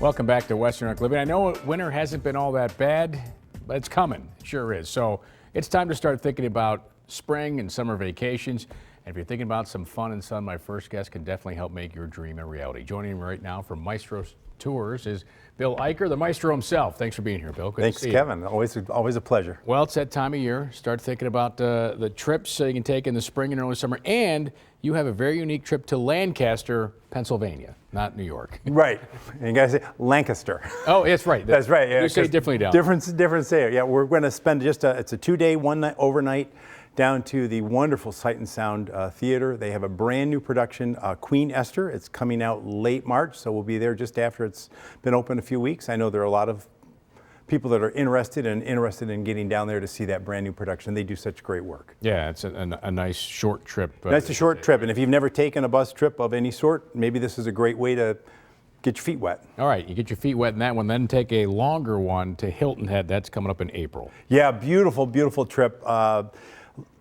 Welcome back to Western New York Living. I know winter hasn't been all that bad, but it's coming. It sure is. So it's time to start thinking about spring and summer vacations. And if you're thinking about some fun and sun, my first guest can definitely help make your dream a reality. Joining me right now from Maestro Tours is Bill Eicher, the maestro himself. Thanks for being here, Bill. Good Thanks, to see Kevin. you. Always a pleasure. Well, it's that time of year. Start thinking about the trips you can take in the spring and early summer. And you have a very unique trip to Lancaster, Pennsylvania, not New York. Right. And you guys say Lancaster. Oh, that's right. That's right. Yeah, you say it differently down. Different say. Yeah, we're going to spend it's a 2-day, 1-night overnight down to the wonderful Sight and Sound Theater. They have a brand new production, Queen Esther. It's coming out late March, so we'll be there just after it's been open a few weeks. I know there are a lot of people that are interested in getting down there to see that brand new production. They do such great work. Yeah, it's a nice short trip. That's a short trip, and if you've never taken a bus trip of any sort, maybe this is a great way to get your feet wet. All right, you get your feet wet in that one, then take a longer one to Hilton Head. That's coming up in April. Yeah, beautiful, beautiful trip.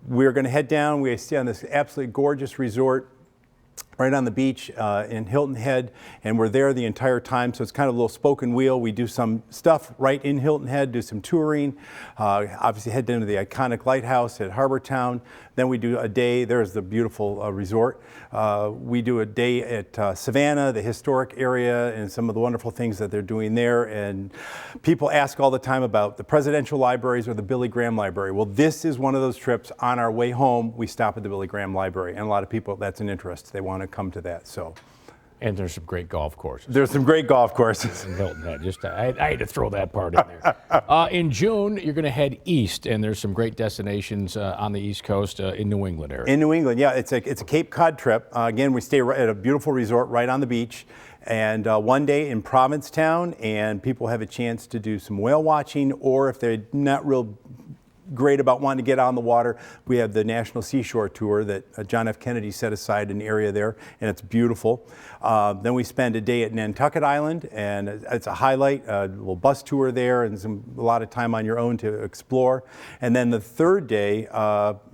We're going to head down. We stay on this absolutely gorgeous resort right on the beach in Hilton Head, and we're there the entire time, so it's kind of a little spoke and wheel. We do some stuff right in Hilton Head, do some touring, obviously head down to the iconic Lighthouse at Harbour Town. Then we do a day, there's the beautiful resort. We do a day at Savannah, the historic area, and some of the wonderful things that they're doing there. And people ask all the time about the presidential libraries or the Billy Graham Library. Well, this is one of those trips. On our way home, we stop at the Billy Graham Library, and a lot of people, that's an interest. They want to come to that. So. And there's some great golf courses. There's some great golf courses. In Hilton Head. I had to throw that part in there. In June, you're going to head east, and there's some great destinations on the East Coast in New England area. In New England, yeah. It's a Cape Cod trip. Again, we stay at a beautiful resort right on the beach. And one day in Provincetown, and people have a chance to do some whale watching, or if they're not real great about wanting to get on the water, we have the National Seashore Tour that John F. Kennedy set aside an area there, and it's beautiful. Then we spend a day at Nantucket Island, and it's a highlight, a little bus tour there, and a lot of time on your own to explore. And then the third day,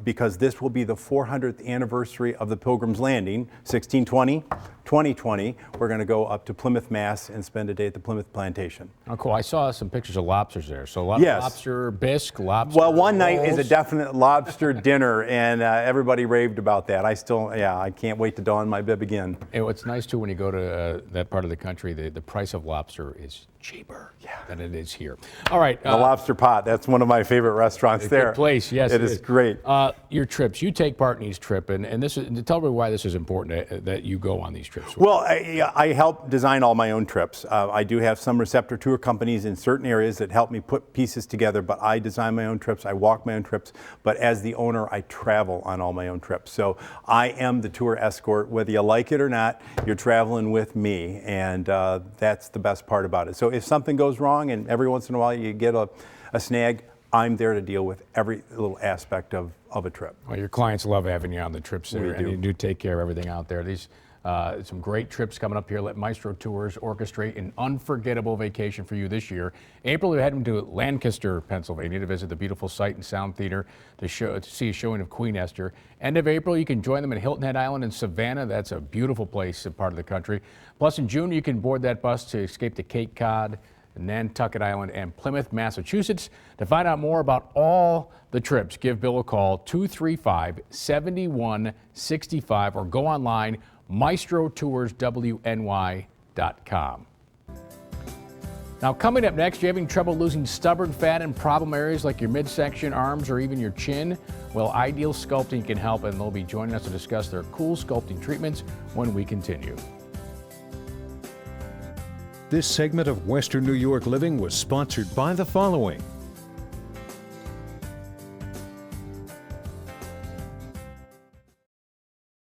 because this will be the 400th anniversary of the Pilgrims Landing, 1620, 2020, we're going to go up to Plymouth, Mass, and spend a day at the Plymouth Plantation. Oh, cool. I saw some pictures of lobsters there. So a lot of lobster, bisque, lobster. Well, one night rolls. is a definite lobster dinner, and everybody raved about that. I can't wait to don my bib again. And what's nice too, when you go to that part of the country, the price of lobster is cheaper than it is here. All right. The Lobster Pot, that's one of my favorite restaurants there. Good place, yes. It is great. Your trips, you take part in each trip, and this is, tell me why this is important that you go on these trips. Well, I help design all my own trips. I do have some receptor tour companies in certain areas that help me put pieces together, but I design my own trips, I walk my own trips, but as the owner, I travel on all my own trips. So I am the tour escort. Whether you like it or not, you're traveling with me, and that's the best part about it. So if something goes wrong, and every once in a while you get a snag, I'm there to deal with every little aspect of a trip. Well, your clients love having you on the trips there, We do. and you do take care of everything out there. These some great trips coming up here. Let Maestro Tours orchestrate an unforgettable vacation for you this year. April, we're heading to Lancaster, Pennsylvania to visit the beautiful Sight and Sound Theater to see a showing of Queen Esther. End of April, you can join them at Hilton Head Island in Savannah. That's a beautiful place, a part of the country. Plus, in June, you can board that bus to escape to Cape Cod, Nantucket Island, and Plymouth, Massachusetts. To find out more about all the trips, give Bill a call, 235-7165, or go online, maestrotourswny.com. Now, coming up next, you're having trouble losing stubborn fat in problem areas like your midsection, arms, or even your chin? Well, Ideal Sculpting can help, and they'll be joining us to discuss their cool sculpting treatments when we continue. This segment of Western New York Living was sponsored by the following: